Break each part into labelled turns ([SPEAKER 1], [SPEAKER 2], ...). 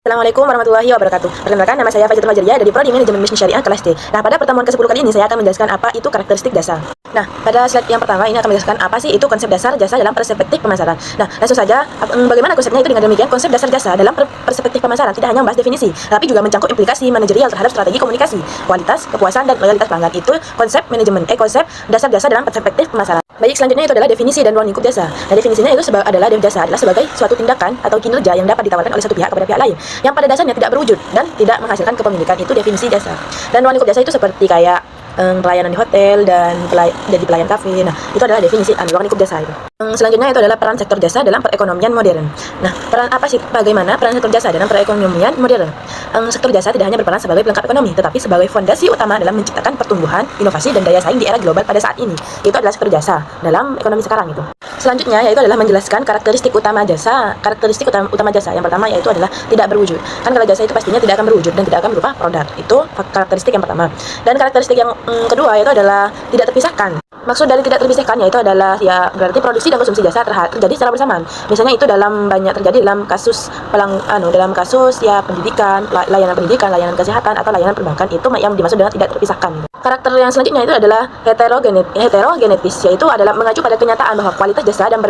[SPEAKER 1] Assalamualaikum warahmatullahi wabarakatuh. Perkenalkan, nama saya Faizatul Fajaria dari Prodi Manajemen Bisnis Syariah kelas D. Nah, pada pertemuan ke-10 kali ini saya akan menjelaskan apa itu karakteristik jasa. Nah, pada slide yang pertama ini akan menjelaskan apa sih itu konsep dasar jasa dalam perspektif pemasaran. Nah, langsung saja, bagaimana konsepnya itu dengan demikian. Konsep dasar jasa dalam perspektif pemasaran tidak hanya membahas definisi, tapi juga mencangkup implikasi manajerial terhadap strategi komunikasi, kualitas, kepuasan, dan loyalitas pelanggan. Itu konsep konsep dasar jasa dalam perspektif pemasaran. Baik, selanjutnya itu adalah definisi dan ruang lingkup jasa. Nah, definisinya itu adalah jasa adalah sebagai suatu tindakan atau kinerja yang dapat ditawarkan oleh satu pihak kepada pihak lain yang pada dasarnya tidak berwujud dan tidak menghasilkan kepemilikan. Itu definisi jasa. Dan ruang lingkup jasa itu seperti kayak pelayanan di hotel dan jadi pelayan kafe. Nah, itu adalah definisi ruang lingkup jasa itu. Selanjutnya itu adalah peran sektor jasa dalam perekonomian modern. Nah, bagaimana peran sektor jasa dalam perekonomian modern? Sektor jasa tidak hanya berperan sebagai pelengkap ekonomi, tetapi sebagai fondasi utama dalam menciptakan pertumbuhan, inovasi, dan daya saing di era global pada saat ini. Itu adalah sektor jasa dalam ekonomi sekarang itu. Selanjutnya yaitu adalah menjelaskan karakteristik utama jasa. Karakteristik utama jasa yang pertama yaitu adalah tidak berwujud. Kan kalau jasa itu pastinya tidak akan berwujud dan tidak akan berupa produk. Itu karakteristik yang pertama. Dan karakteristik yang kedua yaitu adalah tidak terpisahkan. Maksud dari tidak terpisahkan yaitu adalah ya berarti produksi dan konsumsi jasa terjadi secara bersamaan. Misalnya itu terjadi dalam kasus dalam kasus ya pendidikan, layanan pendidikan, layanan kesehatan atau layanan perbankan, itu yang dimaksud dengan tidak terpisahkan. Karakter yang selanjutnya itu adalah heterogenetis, yaitu adalah mengacu pada kenyataan bahwa kualitas jasa dapat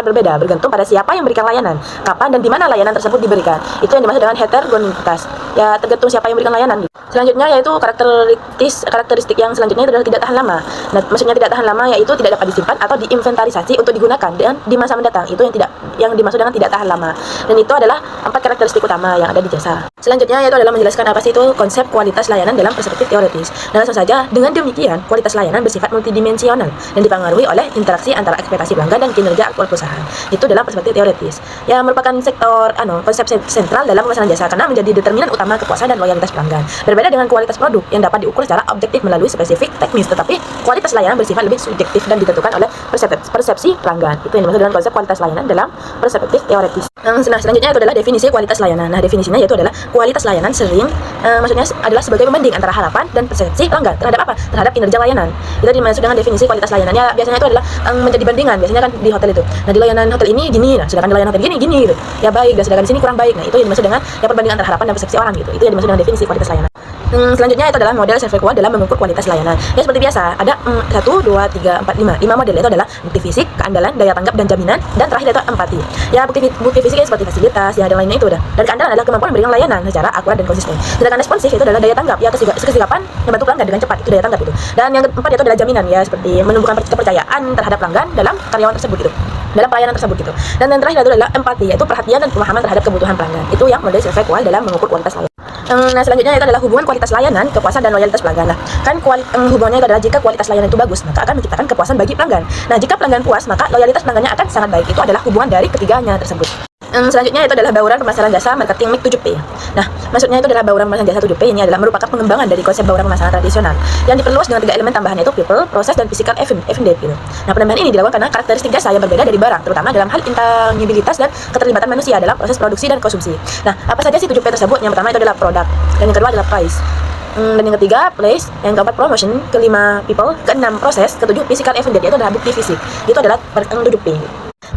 [SPEAKER 1] berbeda bergantung pada siapa yang memberikan layanan, kapan dan di mana layanan tersebut diberikan. Itu yang dimaksud dengan heterogenetas. Ya tergantung siapa yang memberikan layanan. Selanjutnya yaitu karakteristik yang selanjutnya itu adalah tidak tahan lama. Nah, maksudnya tidak tahan lama yaitu tidak dapat disimpan atau diinventarisasi untuk digunakan dan di masa mendatang. Itu yang dimaksud dengan tidak tahan lama. Dan itu adalah 4 karakteristik utama yang ada di jasa. Selanjutnya yaitu adalah menjelaskan apa sih itu konsep kualitas layanan dalam perspektif teoritis. Nah, langsung saja, dengan demikian kualitas layanan bersifat multidimensional dan dipengaruhi oleh interaksi antara ekspektasi pelanggan dan kinerja aktual perusahaan. Itu dalam perspektif teoritis. Yang merupakan konsep sentral dalam pemasaran jasa karena menjadi determinan utama kepuasan dan loyalitas pelanggan. Berbeda dengan kualitas produk yang dapat diukur secara objektif melalui spesifik teknis, tetapi kualitas layanan bersifat lebih subjektif dan ditentukan oleh persepsi pelanggan. Itu yang dimaksud dengan konsep kualitas layanan dalam perspektif teoritis. Nah, selanjutnya itu adalah definisi kualitas layanan. Nah, definisinya yaitu adalah kualitas layanan maksudnya adalah sebagai pembanding antara harapan dan persepsi pelanggan terhadap apa? Terhadap kinerja layanan. Itu dimaksud dengan definisi kualitas layanan. Ya, biasanya itu adalah menjadi bandingan biasanya kan di hotel itu. Nah, di layanan hotel ini gini, nah sedangkan di layanan hotel gini gitu. Ya baik, dan sedangkan di sini kurang baik. Nah, itu yang dimaksud dengan perbandingan antara harapan dan persepsi orang gitu. Itu yang dimaksud dengan definisi kualitas layanan. Selanjutnya itu adalah model Survey dalam mengukur kualitas layanan. Ya seperti biasa, ada 1, 2, 3, 4, 5 model. Itu adalah bukti fisik, keandalan, daya tanggap dan jaminan, dan terakhir itu empati. Ya bukti fisiknya seperti fasilitas, ya dan lainnya itu udah. Dan keandalan adalah kemampuan memberikan layanan secara akurat dan konsisten. Sedangkan responsif itu adalah daya tanggap, ya kesigapan membantu pelanggan dengan cepat, itu daya tanggap itu. Dan yang keempat itu adalah jaminan, ya seperti menumbuhkan kepercayaan terhadap pelanggan dalam karyawan tersebut gitu. Dalam pelayanan tersebut gitu. Dan yang terakhir itu adalah empati, yaitu perhatian dan pemahaman terhadap kebutuhan pelanggan. Itu yang model Survey dalam mengukur kualitas layanan. Nah, selanjutnya itu adalah hubungan kualitas layanan, kepuasan dan loyalitas pelanggan. Nah, kan hubungannya itu adalah jika kualitas layanan itu bagus, maka akan menciptakan kepuasan bagi pelanggan. Nah, jika pelanggan puas, maka loyalitas pelanggannya akan sangat baik. Itu adalah hubungan dari ketiganya tersebut. Selanjutnya itu adalah bauran pemasaran jasa marketing MIK 7P. Nah, maksudnya itu adalah bauran pemasaran jasa 7P ini adalah merupakan pengembangan dari konsep bauran pemasaran tradisional yang diperluas dengan 3 elemen tambahan, yaitu people, proses, dan physical event gitu. Nah, penambahan ini dilakukan karena karakteristik jasa yang berbeda dari barang, terutama dalam hal intangibilitas dan keterlibatan manusia dalam proses produksi dan konsumsi. Nah, apa saja sih 7P tersebut? Yang pertama itu adalah produk, dan yang kedua adalah price, dan yang ketiga place, yang keempat promotion, kelima people, keenam proses, ketujuh physical event, yaitu adalah bukti fisik. Itu adalah 7P.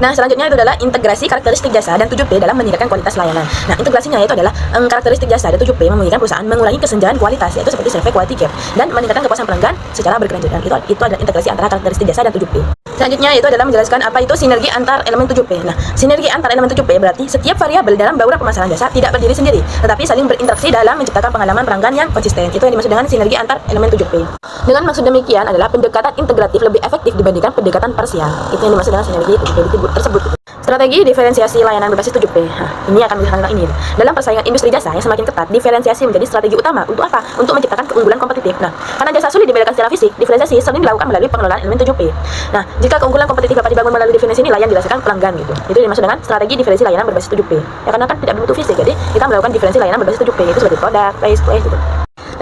[SPEAKER 1] Nah, selanjutnya itu adalah integrasi karakteristik jasa dan 7P dalam meningkatkan kualitas layanan. Nah, integrasinya itu adalah karakteristik jasa dan 7P memungkinkan perusahaan mengurangi kesenjangan kualitas, yaitu seperti survei quality gap, dan meningkatkan kepuasan pelanggan secara berkelanjutan. Itu adalah integrasi antara karakteristik jasa dan 7P. Selanjutnya itu adalah menjelaskan apa itu sinergi antar elemen 7P. Nah, sinergi antar elemen 7P berarti setiap variabel dalam bauran pemasaran jasa tidak berdiri sendiri, tetapi saling berinteraksi dalam menciptakan pengalaman pelanggan yang konsisten. Itu yang dimaksud dengan sinergi antar elemen 7P. Dengan maksud demikian adalah pendekatan integratif lebih efektif dibandingkan pendekatan parsial. Itu yang dimaksud dengan sinergi 7P tersebut. Strategi diferensiasi layanan berbasis 7P. Nah, ini akan menjelaskan tentang ini. Dalam persaingan industri jasa yang semakin ketat, diferensiasi menjadi strategi utama. Untuk apa? Untuk menciptakan keunggulan kompetitif. Nah, karena jasa sulit dibedakan secara fisik, diferensiasi sering dilakukan melalui pengelolaan elemen 7P. Nah, jika keunggulan kompetitif dapat dibangun melalui diferensiasi nilai yang dirasakan pelanggan gitu. Itu dimaksud dengan strategi diferensi layanan berbasis 7P. Ya karena kan tidak berbentuk fisik, jadi kita melakukan diferensi layanan berbasis 7P itu seperti produk, price gitu.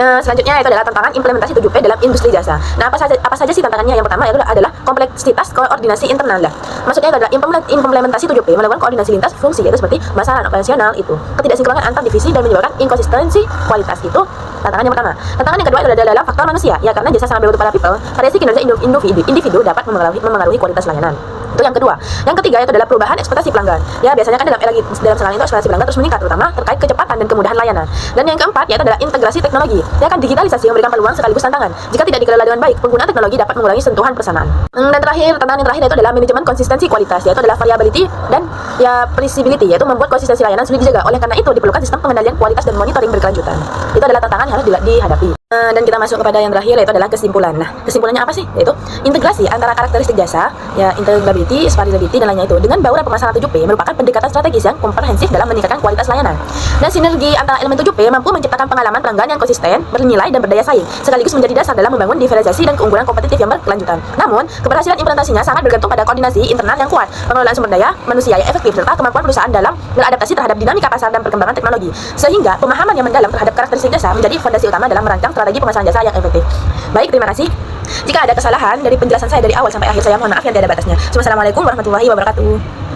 [SPEAKER 1] Nah, selanjutnya itu adalah tantangan implementasi 7P dalam industri jasa. Nah, apa saja sih tantangannya? Yang pertama adalah kompleksitas koordinasi internal. Maksudnya adalah implementasi 7P melakukan koordinasi lintas fungsi, yaitu seperti masalah operasional itu, ketidaksinkronan antar divisi dan menyebabkan inkonsistensi kualitas. Itu tantangan yang pertama. Tantangan yang kedua itu adalah faktor manusia. Ya, karena jasa sangat bergantung pada people, variasi kinerja individu dapat memengaruhi kualitas layanan. Itu yang kedua. Yang ketiga itu adalah perubahan ekspektasi pelanggan. Ya, biasanya kan dalam sekarang itu ekspektasi pelanggan terus meningkat, terutama terkait kecepatan dan kemudahan layanan. Dan yang keempat yaitu adalah integrasi teknologi. Ya kan, digitalisasi memberikan peluang sekaligus tantangan. Jika tidak dikelola dengan baik, penggunaan teknologi dapat mengurangi sentuhan pesanan. Dan tantangan yang terakhir itu adalah manajemen konsistensi kualitas, yaitu adalah variability dan ya predictability, yaitu membuat konsistensi layanan sulit dijaga. Oleh karena itu diperlukan sistem pengendalian kualitas dan monitoring berkelanjutan. Itu adalah tantangan yang harus dihadapi. Dan kita masuk kepada yang terakhir yaitu adalah kesimpulan. Nah, kesimpulannya apa sih? Yaitu integrasi antara karakteristik jasa, ya integrability, scalability dan lainnya itu dengan bauran pemasaran 7P merupakan pendekatan strategis yang komprehensif dalam meningkatkan kualitas layanan. Dan sinergi antara elemen 7P mampu menciptakan pengalaman pelanggan yang konsisten, bernilai dan berdaya saing, sekaligus menjadi dasar dalam membangun diferensiasi dan keunggulan kompetitif yang berkelanjutan. Namun, keberhasilan implementasinya sangat bergantung pada koordinasi internal yang kuat, pengelolaan sumber daya manusia yang efektif serta kemampuan perusahaan dalam beradaptasi terhadap dinamika pasar dan perkembangan teknologi. Sehingga pemahaman yang mendalam terhadap karakteristik jasa menjadi fondasi utama dalam merancang strategi pemasaran jasa yang efektif. Baik, terima kasih. Jika ada kesalahan dari penjelasan saya dari awal sampai akhir, saya mohon maaf yang tiada batasnya. Wassalamualaikum warahmatullahi wabarakatuh.